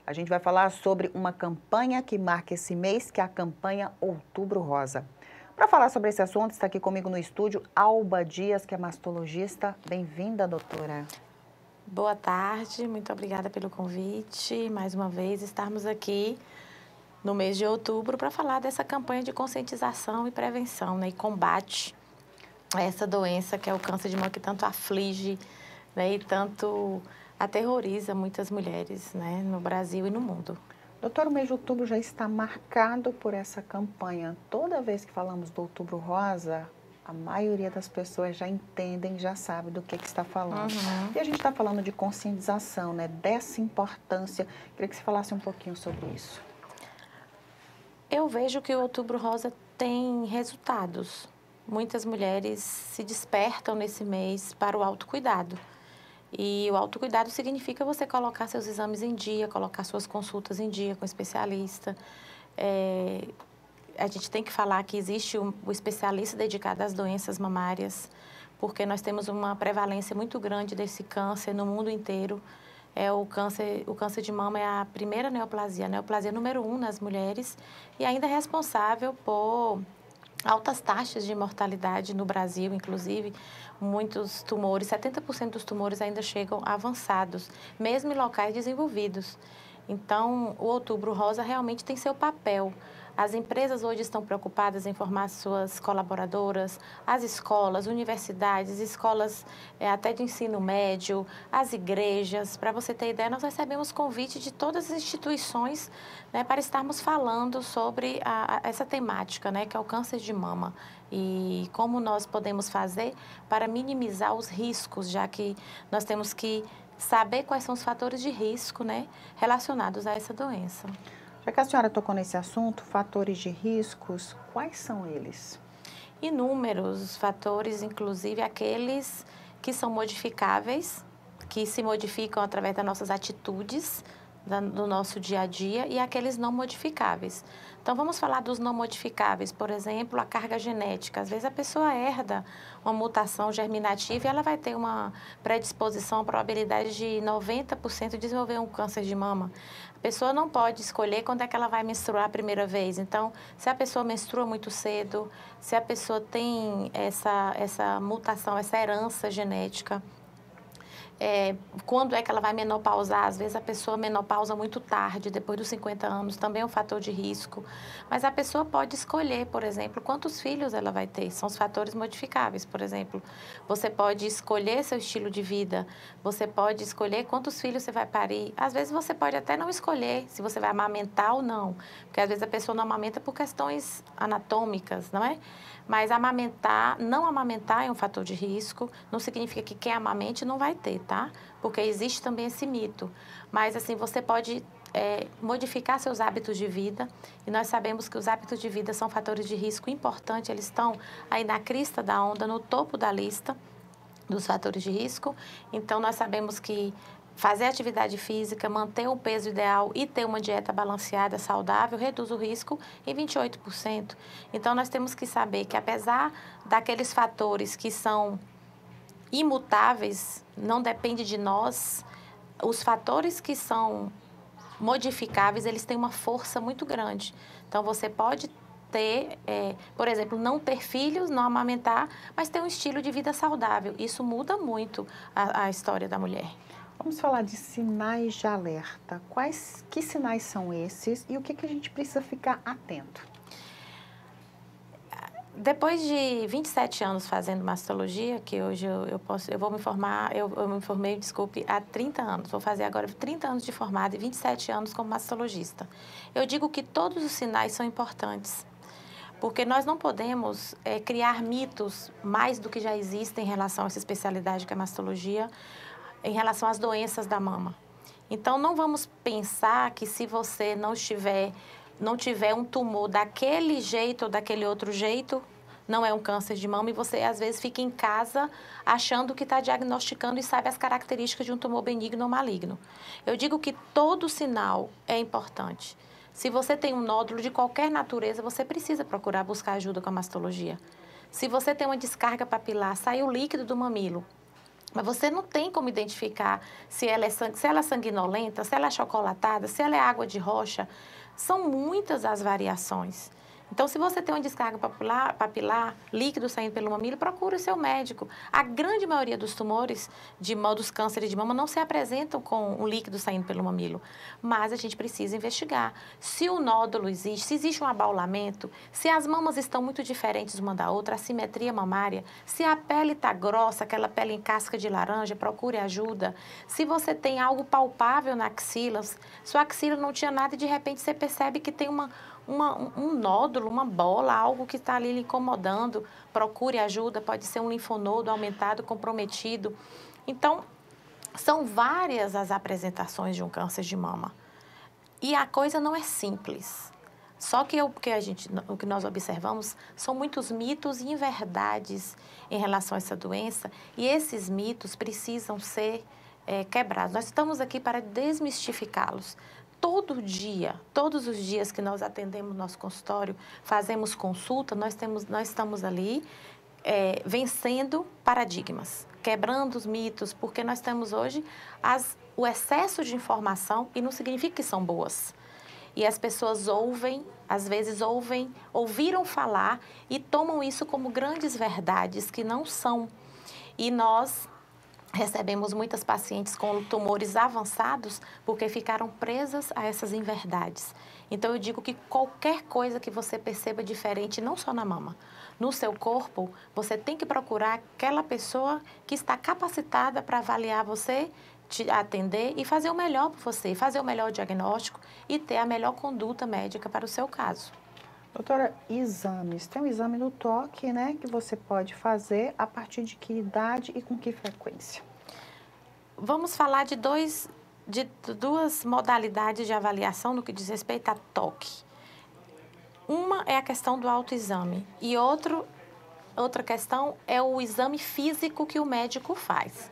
A gente vai falar sobre uma campanha que marca esse mês, que é a campanha Outubro Rosa. Para falar sobre esse assunto, está aqui comigo no estúdio Alba Dias, que é mastologista. Bem-vinda, doutora. Boa tarde, muito obrigada pelo convite. Mais uma vez, estarmos aqui no mês de outubro para falar dessa campanha de conscientização e prevenção, né, e combate a essa doença que é o câncer de mama, que tanto aflige, né, e tanto aterroriza muitas mulheres, né, no Brasil e no mundo. Doutora, o mês de outubro já está marcado por essa campanha. Toda vez que falamos do Outubro Rosa, a maioria das pessoas já entendem, já sabe do que está falando. E a gente está falando de conscientização, né? Dessa importância. Queria que você falasse um pouquinho sobre isso. Eu vejo que o Outubro Rosa tem resultados. Muitas mulheres se despertam nesse mês para o autocuidado. E o autocuidado significa você colocar seus exames em dia, colocar suas consultas em dia com o especialista. A gente tem que falar que existe o especialista dedicado às doenças mamárias, porque nós temos uma prevalência muito grande desse câncer no mundo inteiro. O câncer de mama é a primeira neoplasia, a neoplasia número 1 nas mulheres, e ainda é responsável por altas taxas de mortalidade no Brasil, inclusive. Muitos tumores, 70% dos tumores ainda chegam avançados, mesmo em locais desenvolvidos. Então, o Outubro Rosa realmente tem seu papel. As empresas hoje estão preocupadas em formar suas colaboradoras, as escolas, universidades, escolas até de ensino médio, as igrejas. Para você ter ideia, nós recebemos convite de todas as instituições, né, para estarmos falando sobre essa temática, né, que é o câncer de mama. E como nós podemos fazer para minimizar os riscos, já que nós temos que saber quais são os fatores de risco, né, relacionados a essa doença. Já que a senhora tocou nesse assunto, fatores de riscos, quais são eles? Inúmeros fatores, inclusive aqueles que são modificáveis, que se modificam através das nossas atitudes, do nosso dia a dia, e aqueles não modificáveis. Então, vamos falar dos não modificáveis, por exemplo, a carga genética. Às vezes a pessoa herda uma mutação germinativa e ela vai ter uma predisposição, a probabilidade de 90% de desenvolver um câncer de mama. A pessoa não pode escolher quando é que ela vai menstruar a primeira vez. Então, se a pessoa menstrua muito cedo, se a pessoa tem essa mutação, essa herança genética, quando é que ela vai menopausar? Às vezes a pessoa menopausa muito tarde, depois dos 50 anos, também é um fator de risco. Mas a pessoa pode escolher, por exemplo, quantos filhos ela vai ter. São os fatores modificáveis, por exemplo. Você pode escolher seu estilo de vida, você pode escolher quantos filhos você vai parir. Às vezes você pode até não escolher se você vai amamentar ou não, porque às vezes a pessoa não amamenta por questões anatômicas, não é? Mas não amamentar é um fator de risco, não significa que quem amamente não vai ter, tá? Porque existe também esse mito. Mas, assim, você pode modificar seus hábitos de vida, e nós sabemos que os hábitos de vida são fatores de risco importantes, eles estão aí na crista da onda, no topo da lista dos fatores de risco. Então, nós sabemos que fazer atividade física, manter o peso ideal e ter uma dieta balanceada, saudável, reduz o risco em 28%. Então, nós temos que saber que, apesar daqueles fatores que são imutáveis, não depende de nós, os fatores que são modificáveis, eles têm uma força muito grande. Então, você pode ter, por exemplo, não ter filhos, não amamentar, mas ter um estilo de vida saudável. Isso muda muito a história da mulher. Vamos falar de sinais de alerta. Que sinais são esses e o que a gente precisa ficar atento? Depois de 27 anos fazendo mastologia, que hoje eu vou me formar, eu me formei, desculpe, há 30 anos. Vou fazer agora 30 anos de formada e 27 anos como mastologista. Eu digo que todos os sinais são importantes, porque nós não podemos criar mitos mais do que já existem em relação a essa especialidade que é a mastologia, em relação às doenças da mama. Então, não vamos pensar que se você não tiver um tumor daquele jeito ou daquele outro jeito, não é um câncer de mama, e você, às vezes, fica em casa achando que está diagnosticando e sabe as características de um tumor benigno ou maligno. Eu digo que todo sinal é importante. Se você tem um nódulo de qualquer natureza, você precisa procurar buscar ajuda com a mastologia. Se você tem uma descarga papilar, sai o líquido do mamilo, Mas você não tem como identificar se ela é sanguinolenta, se ela é chocolatada, se ela é água de rocha. São muitas as variações. Então, se você tem uma descarga papilar, líquido saindo pelo mamilo, procure o seu médico. A grande maioria dos tumores, dos cânceres de mama, não se apresentam com um líquido saindo pelo mamilo. Mas a gente precisa investigar. Se o nódulo existe, se existe um abaulamento, se as mamas estão muito diferentes uma da outra, a simetria mamária, se a pele está grossa, aquela pele em casca de laranja, procure ajuda. Se você tem algo palpável na axila, sua axila não tinha nada e de repente você percebe que tem um nódulo, uma bola, algo que está ali lhe incomodando, procure ajuda, pode ser um linfonodo aumentado, comprometido. Então, são várias as apresentações de um câncer de mama. E a coisa não é simples. Só que o que nós observamos são muitos mitos e inverdades em relação a essa doença, e esses mitos precisam ser quebrados. Nós estamos aqui para desmistificá-los. Todo dia, todos os dias que nós atendemos nosso consultório, fazemos consulta, nós estamos ali vencendo paradigmas, quebrando os mitos, porque nós temos hoje o excesso de informação e não significa que são boas. E as pessoas às vezes ouviram falar e tomam isso como grandes verdades que não são. E nós recebemos muitas pacientes com tumores avançados porque ficaram presas a essas inverdades. Então, eu digo que qualquer coisa que você perceba diferente, não só na mama, no seu corpo, você tem que procurar aquela pessoa que está capacitada para avaliar você, te atender e fazer o melhor para você, fazer o melhor diagnóstico e ter a melhor conduta médica para o seu caso. Doutora, exames. Tem um exame no toque, né, que você pode fazer a partir de que idade e com que frequência? Vamos falar de duas modalidades de avaliação no que diz respeito a toque. Uma é a questão do autoexame e outra questão é o exame físico que o médico faz.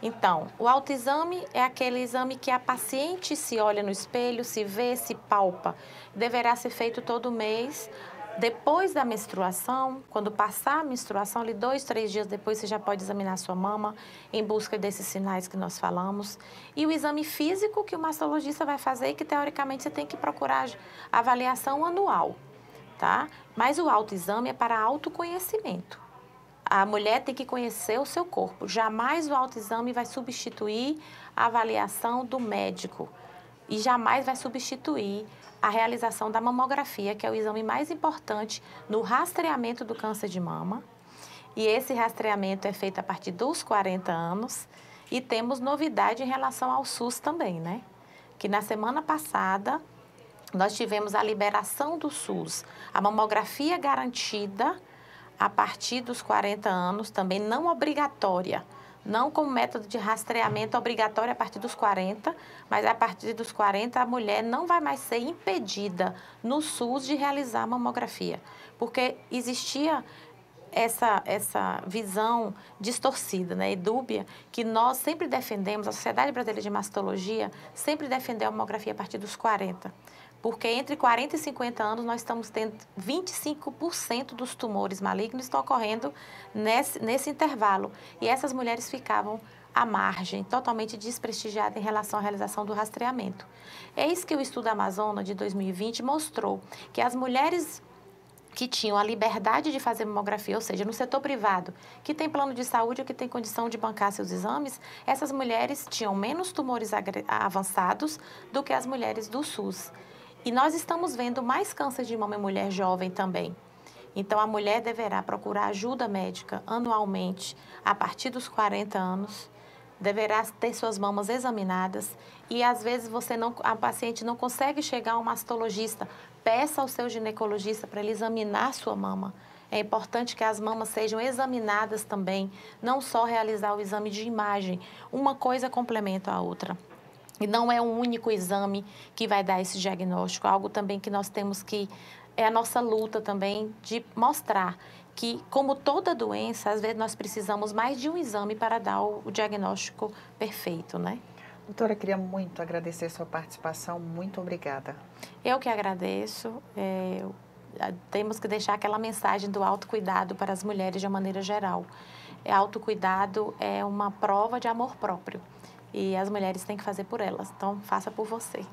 Então, o autoexame é aquele exame que a paciente se olha no espelho, se vê, se palpa. Deverá ser feito todo mês. Depois da menstruação, quando passar a menstruação, ali 2, 3 dias depois, você já pode examinar sua mama em busca desses sinais que nós falamos. E o exame físico que o mastologista vai fazer e que, teoricamente, você tem que procurar avaliação anual, tá? Mas o autoexame é para autoconhecimento. A mulher tem que conhecer o seu corpo. Jamais o autoexame vai substituir a avaliação do médico. E jamais vai substituir a realização da mamografia, que é o exame mais importante no rastreamento do câncer de mama. E esse rastreamento é feito a partir dos 40 anos. E temos novidade em relação ao SUS também, né? Que na semana passada nós tivemos a liberação do SUS, a mamografia garantida a partir dos 40 anos, também não obrigatória, não como método de rastreamento obrigatório a partir dos 40, mas a partir dos 40 a mulher não vai mais ser impedida no SUS de realizar a mamografia, porque existia essa visão distorcida, né, e dúbia, que nós sempre defendemos, a Sociedade Brasileira de Mastologia sempre defendeu a mamografia a partir dos 40. Porque entre 40 e 50 anos nós estamos tendo 25% dos tumores malignos estão ocorrendo nesse intervalo. E essas mulheres ficavam à margem, totalmente desprestigiadas em relação à realização do rastreamento. Eis que o estudo Amazônia de 2020 mostrou que as mulheres que tinham a liberdade de fazer mamografia, ou seja, no setor privado, que tem plano de saúde ou que tem condição de bancar seus exames, essas mulheres tinham menos tumores avançados do que as mulheres do SUS. E nós estamos vendo mais câncer de mama em mulher jovem também. Então, a mulher deverá procurar ajuda médica anualmente a partir dos 40 anos, deverá ter suas mamas examinadas e, às vezes, a paciente não consegue chegar a um mastologista, peça ao seu ginecologista para ele examinar sua mama. É importante que as mamas sejam examinadas também, não só realizar o exame de imagem. Uma coisa complementa a outra. E não é um único exame que vai dar esse diagnóstico, algo também que nós temos que... É a nossa luta também de mostrar que, como toda doença, às vezes nós precisamos mais de um exame para dar o diagnóstico perfeito, né? Doutora, queria muito agradecer a sua participação, muito obrigada. Eu que agradeço. Temos que deixar aquela mensagem do autocuidado para as mulheres de uma maneira geral. autocuidado é uma prova de amor próprio. E as mulheres têm que fazer por elas. Então, faça por você.